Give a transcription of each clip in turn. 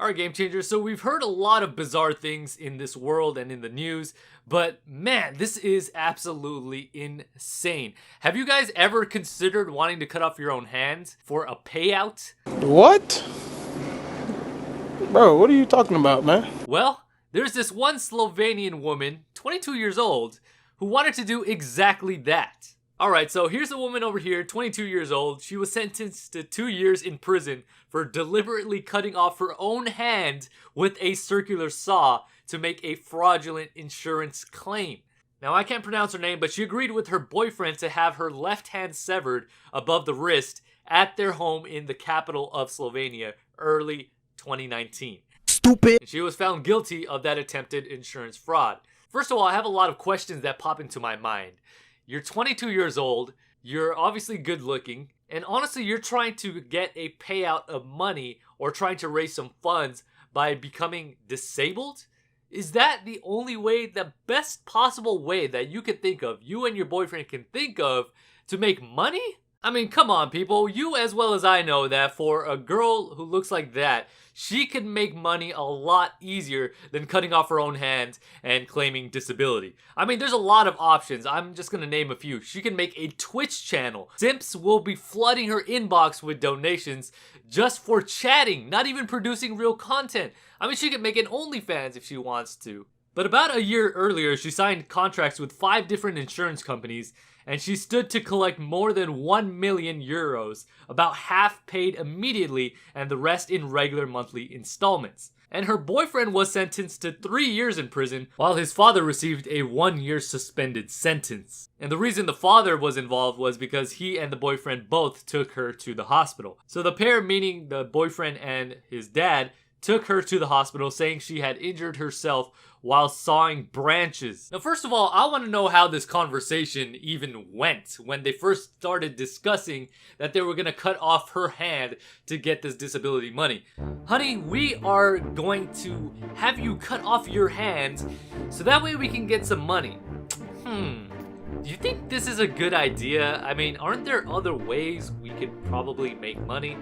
Alright, Game Changers, so we've heard a lot of bizarre things in this world and in the news, but man, this is absolutely insane. Have you guys ever considered wanting to cut off your own hands for a payout? What? Bro, what are you talking about, man? Well, there's this one Slovenian woman, 22 years old, who wanted to do exactly that. Alright, so here's a woman over here, 22 years old. She was sentenced to 2 years in prison for deliberately cutting off her own hand with a circular saw to make a fraudulent insurance claim. Now, I can't pronounce her name, but she agreed with her boyfriend to have her left hand severed above the wrist at their home in the capital of Slovenia early 2019. Stupid. And she was found guilty of that attempted insurance fraud. First of all, I have a lot of questions that pop into my mind. You're 22 years old, you're obviously good looking, and honestly you're trying to get a payout of money or trying to raise some funds by becoming disabled? Is that the only way, the best possible way that you can think of, you and your boyfriend can think of to make money? I mean, come on people, you as well as I know that for a girl who looks like that, she can make money a lot easier than cutting off her own hand and claiming disability. I mean, there's a lot of options. I'm just gonna name a few. She can make a Twitch channel. Simps will be flooding her inbox with donations just for chatting, not even producing real content. I mean, she can make an OnlyFans if she wants to. But about a year earlier, she signed contracts with 5 different insurance companies, and she stood to collect more than 1 million euros, about half paid immediately and the rest in regular monthly installments. And her boyfriend was sentenced to 3 years in prison, while his father received a 1-year suspended sentence. And the reason the father was involved was because he and the boyfriend both took her to the hospital. So the pair, meaning the boyfriend and his dad, took her to the hospital saying she had injured herself while sawing branches. Now, first of all, I want to know how this conversation even went when they first started discussing that they were going to cut off her hand to get this disability money. Honey, we are going to have you cut off your hand so that way we can get some money. Do you think this is a good idea? I mean, aren't there other ways we could probably make money?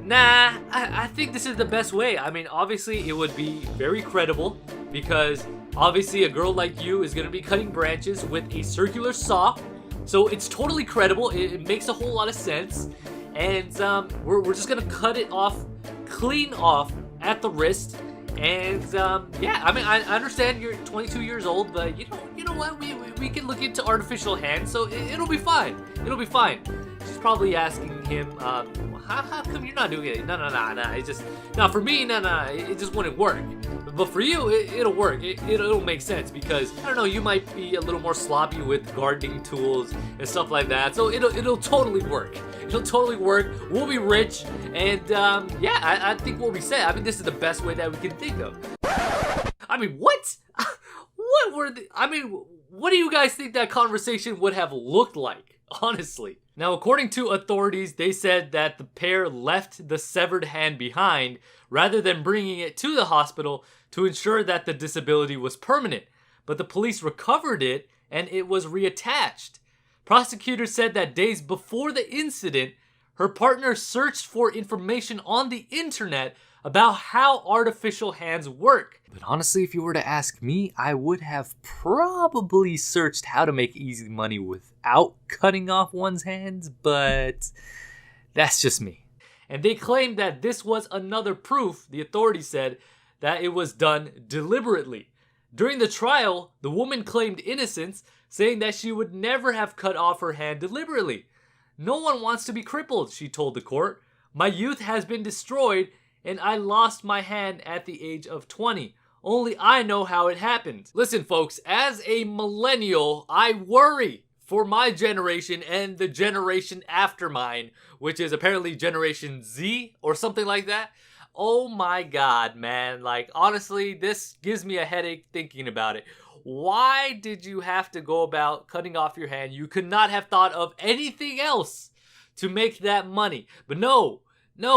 Nah, I think this is the best way. I mean, obviously it would be very credible because obviously a girl like you is going to be cutting branches with a circular saw. So it's totally credible. It makes a whole lot of sense. And we're just going to cut it off, clean off at the wrist. And yeah, I mean, I understand you're 22 years old, but you know what? We can look into artificial hands, so it'll be fine. It'll be fine. She's probably asking him, how come you're not doing it? No, it's just, no, for me, no, it just wouldn't work. But for you, it'll work. It'll make sense because, I don't know, you might be a little more sloppy with gardening tools and stuff like that. So it'll totally work. It'll totally work. We'll be rich. And yeah, I think we'll be set. I mean, this is the best way that we can think of. I mean, what? What do you guys think that conversation would have looked like? Honestly. Now, according to authorities, they said that the pair left the severed hand behind rather than bringing it to the hospital to ensure that the disability was permanent. But the police recovered it and it was reattached. Prosecutors said that days before the incident, her partner searched for information on the internet about how artificial hands work. But honestly, if you were to ask me, I would have probably searched how to make easy money without cutting off one's hands, but that's just me. And they claimed that this was another proof, the authorities said, that it was done deliberately. During the trial, the woman claimed innocence, saying that she would never have cut off her hand deliberately. No one wants to be crippled, she told the court. My youth has been destroyed and I lost my hand at the age of 20. Only I know how it happened. Listen folks, as a millennial, I worry for my generation and the generation after mine, which is apparently Generation Z or something like that. Oh my god, man. Like, honestly, this gives me a headache thinking about it. Why did you have to go about cutting off your hand? You could not have thought of anything else to make that money. But no,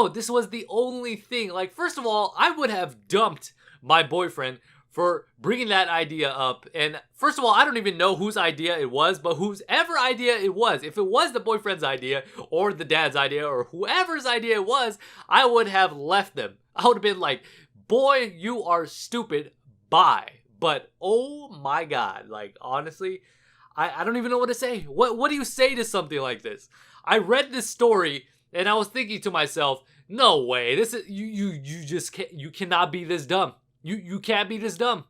this was the only thing. Like, first of all, I would have dumped my boyfriend for bringing that idea up. And first of all, I don't even know whose idea it was, but whoever idea it was, if it was the boyfriend's idea or the dad's idea or whoever's idea it was, I would have left them. I would have been like, boy, you are stupid, bye. But oh my God, like honestly, I don't even know what to say. What do you say to something like this? I read this story and I was thinking to myself, no way, this is you just can't, you cannot be this dumb. You can't be this dumb.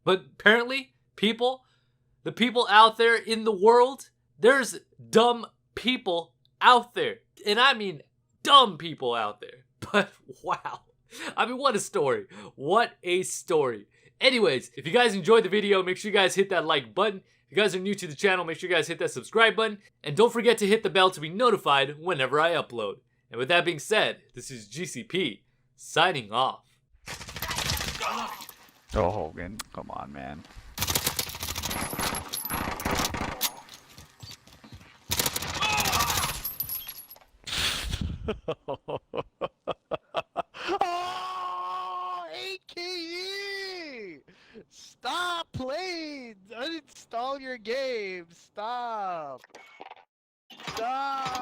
But apparently, the people out there in the world, there's dumb people out there. And I mean dumb people out there. But wow. I mean, what a story. What a story. Anyways, if you guys enjoyed the video, make sure you guys hit that like button. If you guys are new to the channel, make sure you guys hit that subscribe button. And don't forget to hit the bell to be notified whenever I upload. And with that being said, this is GCP, signing off. Oh, Hogan, come on, man. Oh, AKE! Stop playing! Uninstall your game! Stop! Stop!